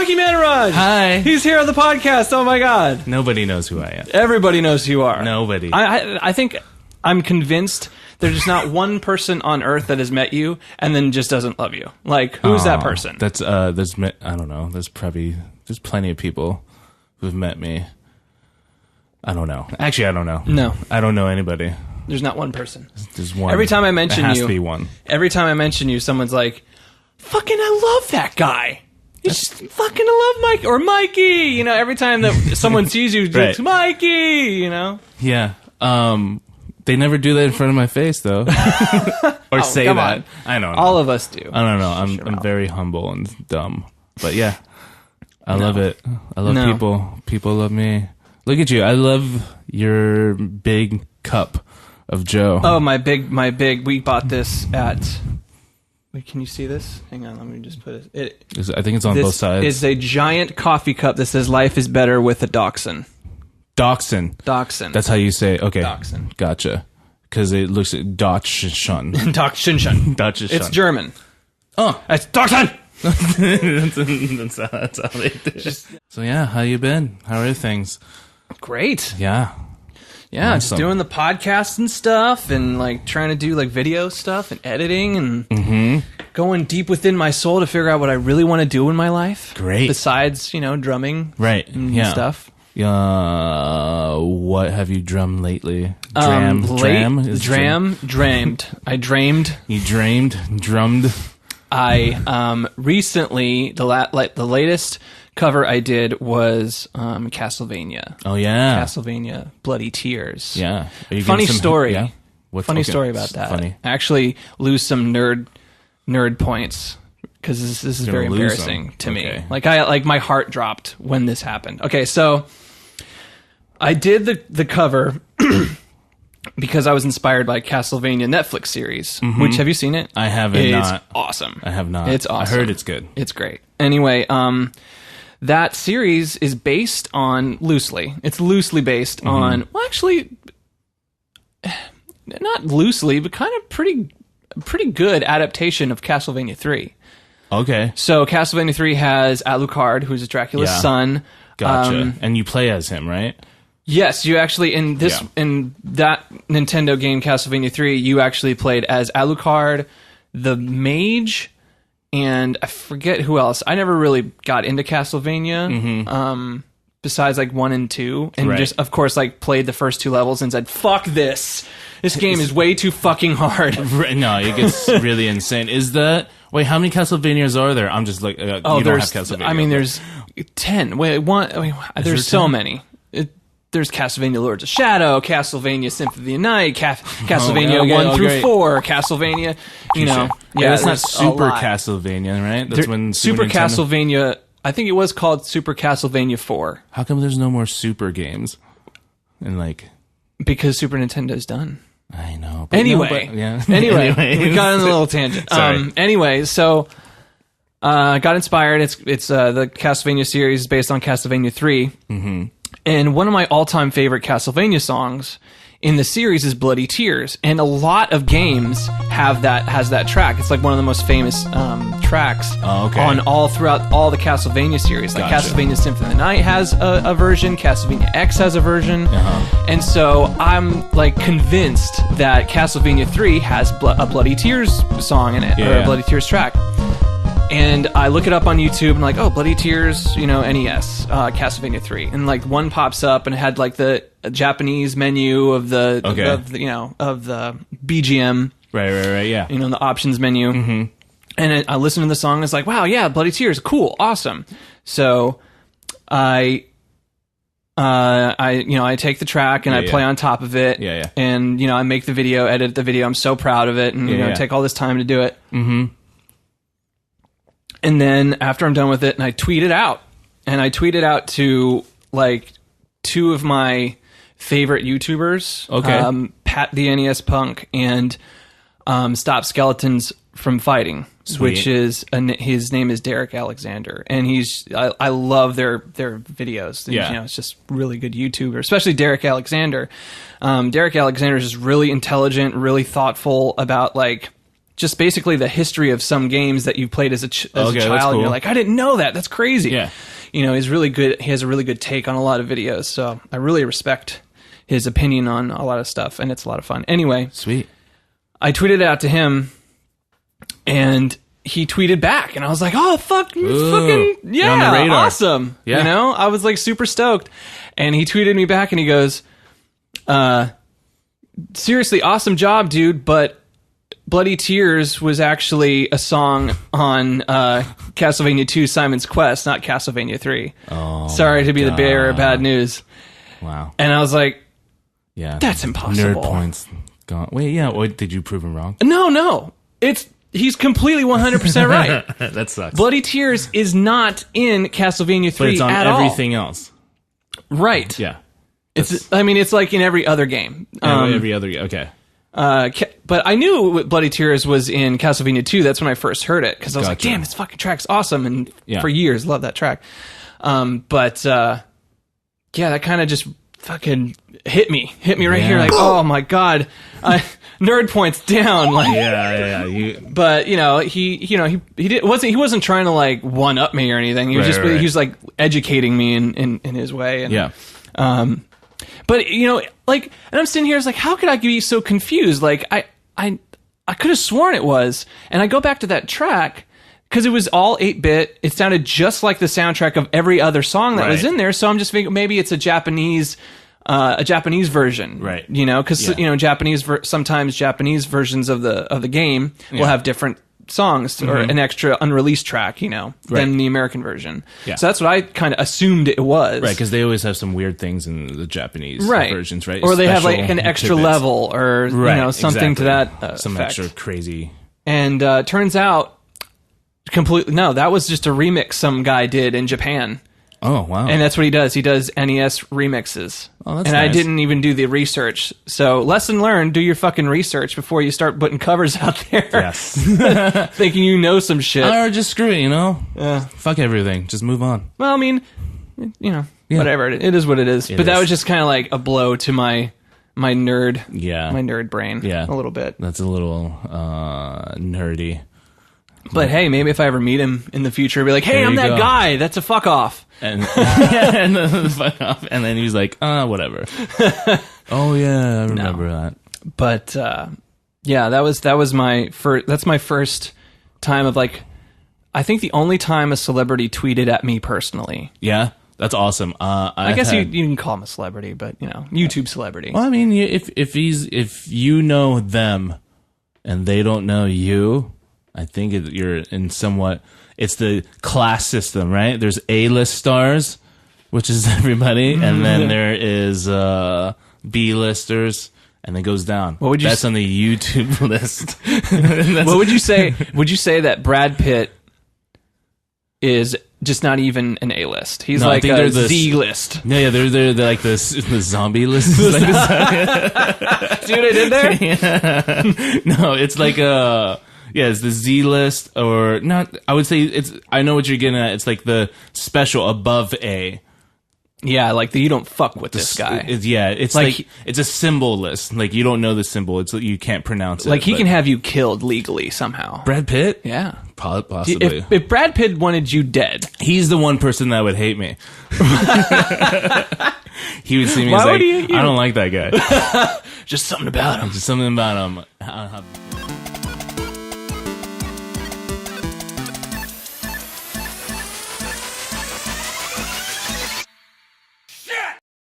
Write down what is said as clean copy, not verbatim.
Mikey Maneeraj! Hi. He's here on the podcast. Oh my god. Nobody knows who I am. Everybody knows who you are. Nobody. I think I'm convinced there's just not one person on earth that has met you and then just doesn't love you. Like, who's that person? There's I don't know. There's plenty of people who've met me. I don't know. Actually, I don't know. No. I don't know anybody. There's not one person. There's one. Every time I mention there has you, to be one. Every time I mention you, someone's like, fucking I love that guy. You just fucking love Mike or Mikey. You know, every time that someone sees you, Right. it's Mikey, you know? Yeah. They never do that in front of my face, though. Or say come that. on. I don't know. All of us do. I don't know. I'm very humble and dumb. But yeah, I love it. I love people. People love me. Look at you. I love your big cup of Joe. Oh, my big. We bought this at. Wait, can you see this? Hang on, let me just put it. I think it's on both sides. It's a giant coffee cup that says "Life is better with a dachshund." Dachshund. That's how you say. Okay, dachshund. Gotcha. Because it looks at Dachshund. Dachshund. Dachshund. It's German. Oh, it's Dachshund. that's how they do it. So yeah, how you been? How are things? Great. Yeah. Yeah, Awesome. just doing the podcast and stuff, and like trying to do like video stuff and editing, and going deep within my soul to figure out what I really want to do in my life. Great. Besides, drumming, Right? and Yeah. stuff. What have you drummed lately? Dramed. I dramed. You drummed. I recently the latest cover I did was Castlevania. Oh yeah, Castlevania Bloody Tears. Yeah. Are you Funny getting some- story. Yeah. Funny story about that. Funny. I actually lose some nerd points because this is very lose embarrassing them. to Okay. me. Like my heart dropped when this happened. Okay, so I did the cover because I was inspired by Castlevania Netflix series. Which, have you seen it? I haven't. It's awesome. I have not. It's awesome. I heard it's good. It's great. Anyway, that series is based on loosely. It's loosely based on, well, actually, not loosely, but kind of pretty good adaptation of Castlevania 3. Okay. So Castlevania 3 has Alucard, who's Dracula's son. Gotcha. And you play as him, right? Yes, you actually in that Nintendo game Castlevania 3, you actually played as Alucard, the mage, and I forget who else. I never really got into Castlevania, besides like 1 and 2, and just of course like played the first 2 levels and said, "Fuck this! This game is way too fucking hard." No, it gets really insane. Is that wait? How many Castlevanias are there? I'm just like, you don't have Castlevania. I mean, there's 10. There's so many. There's Castlevania Lords of Shadow, Castlevania Symphony of the Night, Castlevania 1 through 4, Castlevania, Yeah, that's not Super Castlevania, right? That's when Super Nintendo... Castlevania, I think it was called Super Castlevania 4. How come there's no more Super games? And Because Super Nintendo's done. I know. Anyway, we got on a little tangent. Sorry. Anyway, so I got inspired. It's the Castlevania series is based on Castlevania 3. And one of my all-time favorite Castlevania songs in the series is Bloody Tears. And a lot of games has that track. It's like one of the most famous tracks on throughout all the Castlevania series. Like Castlevania Symphony of the Night has a version, Castlevania X has a version. And so I'm like convinced that Castlevania 3 has a Bloody Tears song in it, or a Bloody Tears track. And I look it up on YouTube and like, oh, Bloody Tears, NES, Castlevania 3. And like one pops up and it had like the Japanese menu of the BGM. Right, yeah. The options menu. And I listened to the song and it's like, wow, yeah, Bloody Tears, cool, awesome. So I take the track and I play on top of it. And, I make the video, edit the video. I'm so proud of it. And, take all this time to do it. And then after I'm done with it, and I tweet it out. And I tweet it out to, like, 2 of my favorite YouTubers. Pat the NES Punk and Stop Skeletons from Fighting. Sweet. Which is, his name is Derek Alexander. And I love their videos. It's just really good YouTuber. Especially Derek Alexander. Derek Alexander is just really intelligent, really thoughtful about, like, just basically the history of some games that you played as a child. Cool. And you're like, I didn't know that. That's crazy. Yeah. You know, he's really good. He has a really good take on a lot of videos. So I really respect his opinion on a lot of stuff, and it's a lot of fun. Anyway. Sweet. I tweeted it out to him, and he tweeted back, and I was like, "Oh fuck, fucking yeah, on the radar. Awesome!" Yeah. You know, I was like super stoked, and he tweeted me back, and he goes, "Seriously, awesome job, dude, but Bloody Tears was actually a song on Castlevania 2: Simon's Quest, not Castlevania 3. Oh, sorry to be the bearer of bad news." Wow. And I was like, "Yeah, that's impossible." Nerd points gone. Wait, yeah. What, did you prove him wrong? No, he's completely 100% right. That sucks. Bloody Tears is not in Castlevania 3 but it's on at everything else. Right. Yeah. It's like in every other game. Every other. Okay. But I knew Bloody Tears was in Castlevania 2. That's when I first heard it, because I was like, Gotcha. damn, this fucking track's awesome. And Yeah. for years, love that track. Yeah, that kind of just fucking hit me right here. Like, oh my God, nerd points down. Like, Yeah. but he wasn't trying to like one up me or anything. He was Right. he was like educating me in his way. And, Yeah. but like, and I'm sitting here, it's like, how could I be so confused? Like, I could have sworn it was, and I go back to that track because it was all 8-bit. It sounded just like the soundtrack of every other song that was Right. in there. So I'm just thinking maybe it's a Japanese version, Right. Because Yeah. sometimes Japanese versions of the game will have different songs or an extra unreleased track, than the American version. Yeah. So that's what I kind of assumed it was. Right, because they always have some weird things in the Japanese versions, right? Or they have like Special an extra tidbits. level, or something to exactly. that some effect. extra crazy. And turns out, completely no, that was just a remix some guy did in Japan, Oh wow! and that's what he does. He does NES remixes. Oh, that's and I nice. didn't even do the research. So lesson learned: do your fucking research before you start putting covers out there. Yes. Thinking you know some shit. Or just screw it, Fuck everything. Just move on. Well, I mean, whatever. It is what it is. But that was just kind of like a blow to my nerd, my nerd brain, a little bit. That's a little nerdy. But hey, maybe if I ever meet him in the future, I'll be like, hey, There I'm you that go. guy. That's a fuck off. And and then he was like, whatever. Oh yeah, I remember that. But that was my first. That's my first time of like. I think the only time a celebrity tweeted at me personally. Yeah, that's awesome. I guess you can call him a celebrity, but YouTube celebrity. Well, I mean, if you know them and they don't know you, I think you're in somewhat. It's the class system, right? There's A-list stars, which is everybody, and then there is B-listers, and it goes down. What would you That's on the YouTube list. What would you say? Would you say that Brad Pitt is just not even an A-list? He's like a Z-list. Yeah, they're like the zombie list. See what I did there? Yeah. No, it's like it's the Z list, or not. I would say I know what you're getting at. It's like the special above A. Yeah, like you don't fuck with this guy. It's like it's a symbol list. Like you don't know the symbol. It's you can't pronounce it. Like he can have you killed legally somehow. Brad Pitt? Yeah. Possibly. If Brad Pitt wanted you dead, he's the one person that would hate me. He would see me Why as would like, he hate you? I don't like that guy. just something about him. Just something about him.